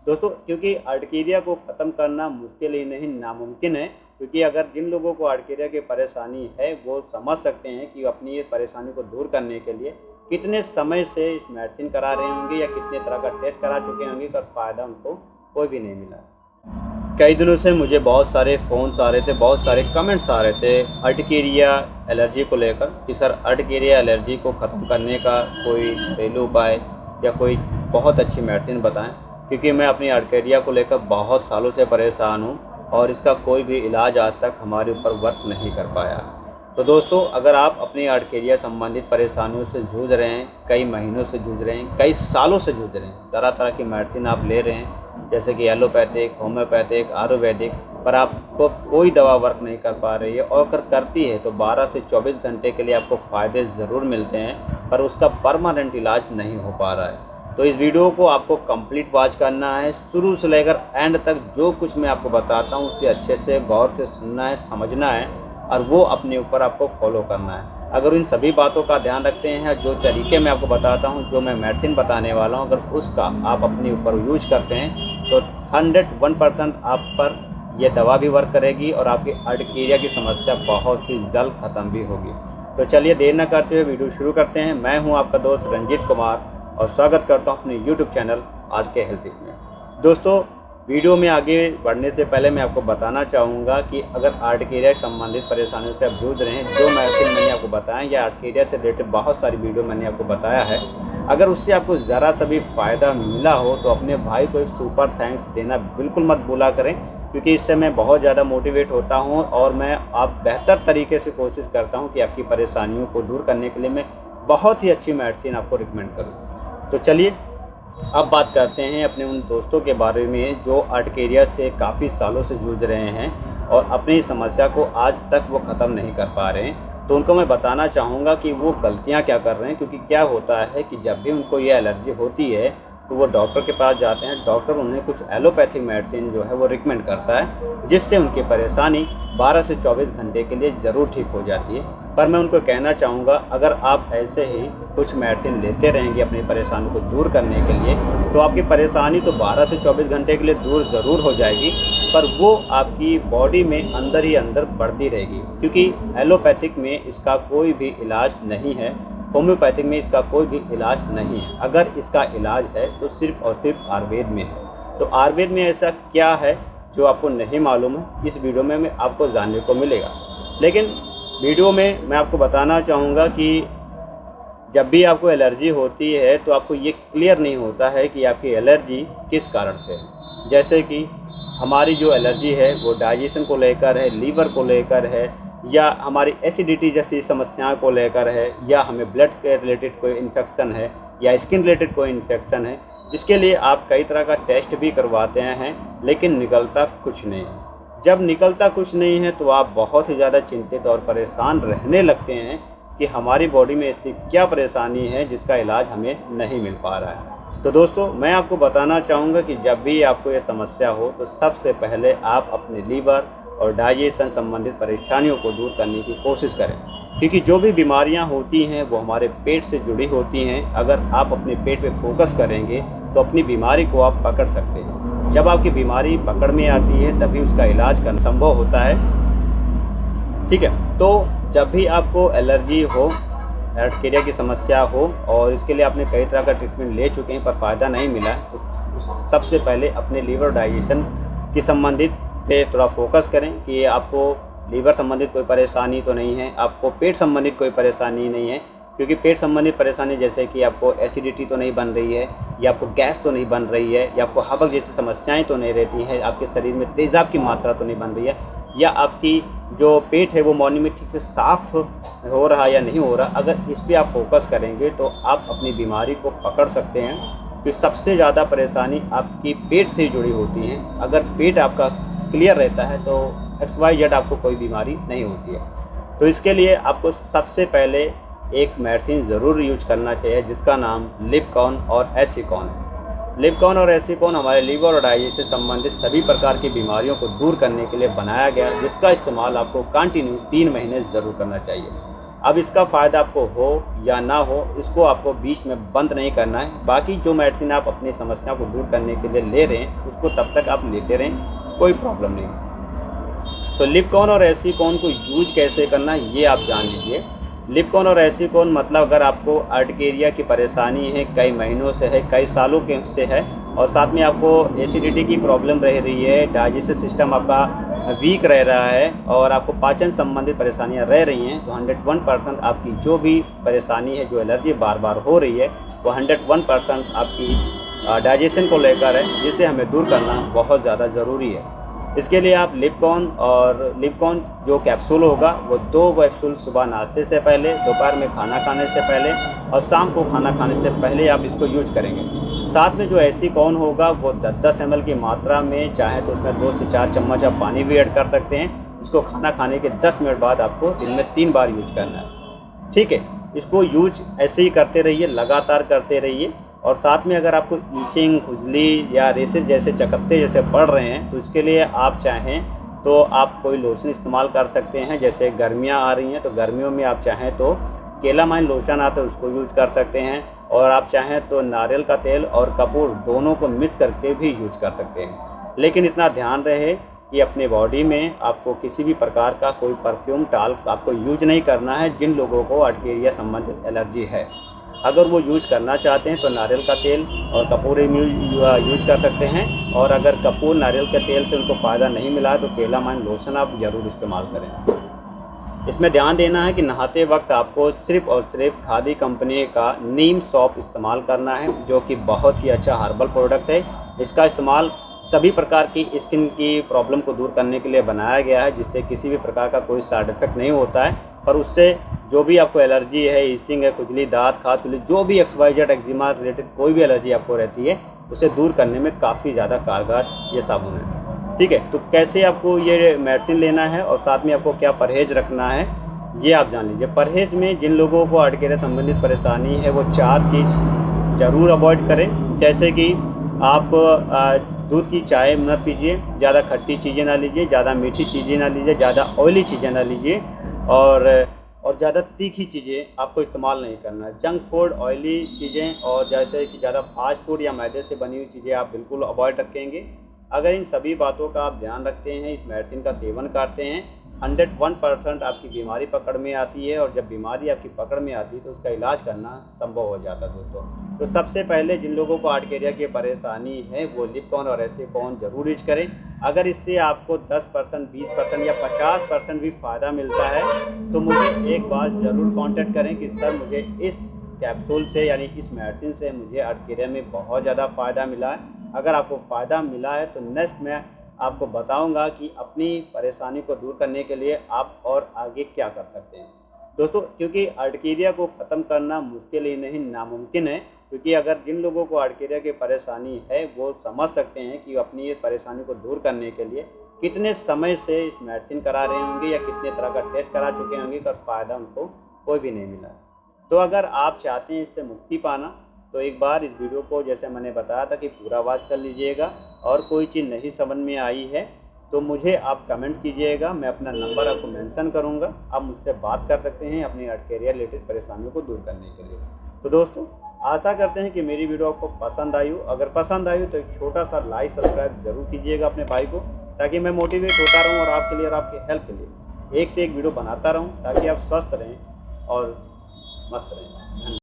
दोस्तों, क्योंकि अर्टिकेरिया को ख़त्म करना मुश्किल ही नहीं नामुमकिन है। क्योंकि अगर जिन लोगों को अर्टिकेरिया की परेशानी है वो समझ सकते हैं कि अपनी ये परेशानी को दूर करने के लिए कितने समय से इस मेडिसिन करा रहे होंगे या कितने तरह का टेस्ट करा चुके होंगे, पर फ़ायदा उनको कोई भी नहीं मिला। कई दिनों से मुझे बहुत सारे फ़ोन्स आ रहे थे, बहुत सारे कमेंट्स आ रहे थे अर्टिकेरिया एलर्जी को लेकर कि सर अर्टिकेरिया एलर्जी को ख़त्म करने का कोई घरेलू उपाय या कोई बहुत अच्छी मेडिसिन बताएं। क्योंकि मैं अपनी अर्टिकेरिया को लेकर बहुत सालों से परेशान हूं और इसका कोई भी इलाज आज तक हमारे ऊपर वर्क नहीं कर पाया। तो दोस्तों, अगर आप अपनी अर्टिकेरिया संबंधित परेशानियों से जूझ रहे हैं, कई महीनों से जूझ रहे हैं, कई सालों से जूझ रहे हैं, तरह तरह की मेडिसिन आप ले रहे हैं जैसे कि एलोपैथिक, होम्योपैथिक, आयुर्वेदिक, पर आपको कोई दवा वर्क नहीं कर पा रही है, और अगर करती है तो 12 से 24 घंटे के लिए आपको फ़ायदे ज़रूर मिलते हैं, पर उसका परमानेंट इलाज नहीं हो पा रहा है। तो इस वीडियो को आपको कंप्लीट वॉच करना है, शुरू से लेकर एंड तक। जो कुछ मैं आपको बताता हूँ उसे अच्छे से गौर से सुनना है, समझना है और वो अपने ऊपर आपको फॉलो करना है। अगर इन सभी बातों का ध्यान रखते हैं, जो तरीके मैं आपको बताता हूँ, जो मैं मेडिसिन बताने वाला हूँ, अगर उसका आप अपने ऊपर यूज करते हैं तो 101% आप पर यह दवा भी वर्क करेगी और आपकी अर्टिकेरिया की समस्या बहुत ही जल्द ख़त्म भी होगी। तो चलिए देर न करते हुए वीडियो शुरू करते हैं। मैं हूँ आपका दोस्त रंजीत कुमार और स्वागत करता हूँ अपने YouTube चैनल आज के हेल्थ टिप्स में। दोस्तों, वीडियो में आगे बढ़ने से पहले मैं आपको बताना चाहूँगा कि अगर अर्टिकेरिया संबंधित परेशानियों से आप जूझ रहे हैं, जो मेडिसिन मैंने आपको बताया या अर्टिकेरिया से रिलेटेड बहुत सारी वीडियो मैंने आपको बताया है, अगर उससे आपको ज़रा सा भी फ़ायदा मिला हो तो अपने भाई को एक सुपर थैंक्स देना बिल्कुल मत भूला करें। क्योंकि इससे मैं बहुत ज़्यादा मोटिवेट होता हूँ और मैं आप बेहतर तरीके से कोशिश करता हूँ कि आपकी परेशानियों को दूर करने के लिए मैं बहुत ही अच्छी मेडिसिन आपको रिकमेंड करूँ। तो चलिए अब बात करते हैं अपने उन दोस्तों के बारे में जो अर्टिकेरिया से काफ़ी सालों से जूझ रहे हैं और अपनी समस्या को आज तक वो ख़त्म नहीं कर पा रहे हैं। तो उनको मैं बताना चाहूँगा कि वो गलतियाँ क्या कर रहे हैं। क्योंकि क्या होता है कि जब भी उनको ये एलर्जी होती है तो वो डॉक्टर के पास जाते हैं, डॉक्टर उन्हें कुछ एलोपैथिक मेडिसिन जो है वो रिकमेंड करता है, जिससे उनकी परेशानी 12 से 24 घंटे के लिए ज़रूर ठीक हो जाती है। पर मैं उनको कहना चाहूँगा, अगर आप ऐसे ही कुछ मेडिसिन लेते रहेंगे अपनी परेशानी को दूर करने के लिए तो आपकी परेशानी तो 12 से 24 घंटे के लिए दूर ज़रूर हो जाएगी, पर वो आपकी बॉडी में अंदर ही अंदर बढ़ती रहेगी। क्योंकि एलोपैथिक में इसका कोई भी इलाज नहीं है, होम्योपैथिक में इसका कोई भी इलाज नहीं है। अगर इसका इलाज है तो सिर्फ और सिर्फ आयुर्वेद में है। तो आयुर्वेद में ऐसा क्या है जो आपको नहीं मालूम है, इस वीडियो में आपको जानने को मिलेगा। लेकिन वीडियो में मैं आपको बताना चाहूँगा कि जब भी आपको एलर्जी होती है तो आपको ये क्लियर नहीं होता है कि आपकी एलर्जी किस कारण से है। जैसे कि हमारी जो एलर्जी है वो डाइजेशन को लेकर है, लीवर को लेकर है, या हमारी एसिडिटी जैसी समस्याओं को लेकर है, या हमें ब्लड के रिलेटेड कोई इन्फेक्शन है, या स्किन रिलेटेड कोई इन्फेक्शन है, जिसके लिए आप कई तरह का टेस्ट भी करवाते हैं लेकिन निकलता कुछ नहीं है। जब निकलता कुछ नहीं है तो आप बहुत ही ज़्यादा चिंतित और परेशान रहने लगते हैं कि हमारी बॉडी में ऐसी क्या परेशानी है जिसका इलाज हमें नहीं मिल पा रहा है। तो दोस्तों, मैं आपको बताना चाहूँगा कि जब भी आपको ये समस्या हो तो सबसे पहले आप अपने लीवर और डाइजेशन संबंधित परेशानियों को दूर करने की कोशिश करें। क्योंकि जो भी बीमारियां होती हैं वो हमारे पेट से जुड़ी होती हैं। अगर आप अपने पेट पे फोकस करेंगे तो अपनी बीमारी को आप पकड़ सकते हैं। जब आपकी बीमारी पकड़ में आती है तभी उसका इलाज करना संभव होता है। ठीक है, तो जब भी आपको एलर्जी हो, अर्टिकेरिया की समस्या हो और इसके लिए आपने कई तरह का ट्रीटमेंट ले चुके हैं पर फ़ायदा नहीं मिला, तो सबसे पहले अपने लीवर डाइजेशन की संबंधित पे थोड़ा फोकस करें कि आपको लीवर संबंधित कोई परेशानी तो नहीं है, आपको पेट संबंधित कोई परेशानी नहीं है। क्योंकि पेट संबंधित परेशानी जैसे कि आपको एसिडिटी तो नहीं बन रही है, या आपको गैस तो नहीं बन रही है, या आपको हबक जैसी समस्याएं तो नहीं रहती हैं, आपके शरीर में तेज़ाब की मात्रा तो नहीं बन रही है, या आपकी जो पेट है वो मॉर्निंग में ठीक से साफ हो रहा या नहीं हो रहा, अगर इस पर आप फोकस करेंगे तो आप अपनी बीमारी को पकड़ सकते हैं। कि सबसे ज़्यादा परेशानी आपकी पेट से जुड़ी होती है। अगर पेट आपका क्लियर रहता है तो XYZ आपको कोई बीमारी नहीं होती है। तो इसके लिए आपको सबसे पहले एक मेडिसिन ज़रूर यूज करना चाहिए जिसका नाम लिपकॉन और एसिकॉन है। लिपकॉन और एसिकॉन हमारे लीवर और डाइजेशन से संबंधित सभी प्रकार की बीमारियों को दूर करने के लिए बनाया गया, जिसका इस्तेमाल आपको कंटिन्यू 3 महीने ज़रूर करना चाहिए। अब इसका फ़ायदा आपको हो या ना हो, इसको आपको बीच में बंद नहीं करना है। बाकी जो मेडिसिन आप अपनी समस्या को दूर करने के लिए ले रहे हैं उसको तब तक आप लेते रहें, कोई प्रॉब्लम नहीं। तो लिपकॉन और एसीकॉन को यूज कैसे करना है ये आप जान लीजिए। लिपकॉन और एसीकॉन मतलब अगर आपको अर्टिकेरिया की परेशानी है, कई महीनों से है, कई सालों के से है, और साथ में आपको एसिडिटी की प्रॉब्लम रह रही है, डाइजेस्टिव सिस्टम आपका वीक रह रहा है और आपको पाचन संबंधित परेशानियां रह रही हैं, तो 101% आपकी जो भी परेशानी है, जो एलर्जी बार बार हो रही है, वो 101% आपकी डाइजेशन को लेकर है, जिसे हमें दूर करना बहुत ज़्यादा ज़रूरी है। इसके लिए आप लिपकॉन जो कैप्सूल होगा वो 2 कैप्सूल सुबह नाश्ते से पहले, दोपहर में खाना खाने से पहले और शाम को खाना खाने से पहले आप इसको यूज करेंगे। साथ में जो एसीकॉन होगा वो 10-10 ml की मात्रा में, चाहे तो उसमें 2 से 4 चम्मच आप पानी भी ऐड कर सकते हैं। इसको खाना खाने के 10 मिनट बाद आपको दिन में 3 बार यूज करना है, ठीक है। इसको यूज ऐसे ही करते रहिए, लगातार करते रहिए। और साथ में अगर आपको ईचिंग, खुजली या रेसेस जैसे चकत्ते जैसे पड़ रहे हैं, तो इसके लिए आप चाहें तो आप कोई लोशन इस्तेमाल कर सकते हैं। जैसे गर्मियां आ रही हैं तो गर्मियों में आप चाहें तो केलामाइन लोशन आता है उसको यूज कर सकते हैं, और आप चाहें तो नारियल का तेल और कपूर दोनों को मिक्स करके भी यूज कर सकते हैं। लेकिन इतना ध्यान रहे कि अपने बॉडी में आपको किसी भी प्रकार का कोई परफ्यूम टाल्क आपको यूज नहीं करना है। जिन लोगों को अर्टिकेरिया संबंधित एलर्जी है, अगर वो यूज करना चाहते हैं तो नारियल का तेल और कपूर यूज कर सकते हैं, और अगर कपूर नारियल के तेल से उनको फ़ायदा नहीं मिला तो केलामाइन लोशन आप ज़रूर इस्तेमाल करें। इसमें ध्यान देना है कि नहाते वक्त आपको सिर्फ और सिर्फ खादी कंपनी का नीम सॉप इस्तेमाल करना है, जो कि बहुत ही अच्छा हर्बल प्रोडक्ट है। इसका इस्तेमाल सभी प्रकार की स्किन की प्रॉब्लम को दूर करने के लिए बनाया गया है, जिससे किसी भी प्रकार का कोई साइड इफेक्ट नहीं होता है, और उससे जो भी आपको एलर्जी है, ईचिंग है, खुजली, दांत, खाज, खुजली, जो भी XYZ एक्जिमा रिलेटेड कोई भी एलर्जी आपको रहती है, उसे दूर करने में काफ़ी ज़्यादा कारगर ये साबुन है, ठीक है। तो कैसे आपको ये मेडिसिन लेना है और साथ में आपको क्या परहेज रखना है ये आप जान लीजिए। परहेज में जिन लोगों को अर्टिकेरिया संबंधित परेशानी है वो 4 चीज़ ज़रूर अवॉइड करें। जैसे कि आप दूध की चाय मत पीजिए, ज़्यादा खट्टी चीज़ें ना लीजिए, ज़्यादा मीठी चीज़ें ना लीजिए, ज़्यादा ऑयली चीज़ें ना लीजिए, और ज़्यादा तीखी चीज़ें आपको इस्तेमाल नहीं करना है। जंक फूड, ऑयली चीज़ें और जैसे कि ज़्यादा फास्ट फूड या मैदे से बनी हुई चीज़ें आप बिल्कुल अवॉइड रखेंगे। अगर इन सभी बातों का आप ध्यान रखते हैं, इस मेडिसिन का सेवन करते हैं, 101% आपकी बीमारी पकड़ में आती है, और जब बीमारी आपकी पकड़ में आती है तो उसका इलाज करना संभव हो जाता है दोस्तों। तो सबसे पहले जिन लोगों को अर्टिकेरिया की परेशानी है वो लिपकॉन और एसीकॉन जरूर यूज करें। अगर इससे आपको 10%, 20% या 50% भी फ़ायदा मिलता है तो मुझे एक बार ज़रूर कांटेक्ट करें कि सर मुझे इस कैप्सूल से यानी इस मेडिसिन से मुझे अर्टिकेरिया में बहुत ज़्यादा फ़ायदा मिला है। अगर आपको फ़ायदा मिला है तो नेक्स्ट मैं आपको बताऊंगा कि अपनी परेशानी को दूर करने के लिए आप और आगे क्या कर सकते हैं दोस्तों। क्योंकि अर्टिकेरिया को ख़त्म करना मुश्किल ही नहीं, नामुमकिन है। क्योंकि अगर जिन लोगों को अर्टिकेरिया की परेशानी है वो समझ सकते हैं कि अपनी ये परेशानी को दूर करने के लिए कितने समय से इस मेडिसिन करा रहे होंगे या कितने तरह का टेस्ट करा चुके होंगे, पर फ़ायदा उनको कोई भी नहीं मिला। तो अगर आप चाहते हैं इससे मुक्ति पाना तो एक बार इस वीडियो को जैसे मैंने बताया था कि पूरा वॉच कर लीजिएगा, और कोई चीज़ नहीं समझ में आई है तो मुझे आप कमेंट कीजिएगा, मैं अपना नंबर आपको मेंशन करूंगा, आप मुझसे बात कर सकते हैं अपनी अर्टिकेरिया रिलेटेड परेशानियों को दूर करने के लिए। तो दोस्तों आशा करते हैं कि मेरी वीडियो आपको पसंद आई हो। अगर पसंद आई हो तो एक छोटा सा लाइक सब्सक्राइब जरूर कीजिएगा अपने भाई को, ताकि मैं मोटिवेट होता रहूँ और आपके लिए और आपकी हेल्प के लिए एक से एक वीडियो बनाता रहूँ, ताकि आप स्वस्थ रहें और मस्त रहें।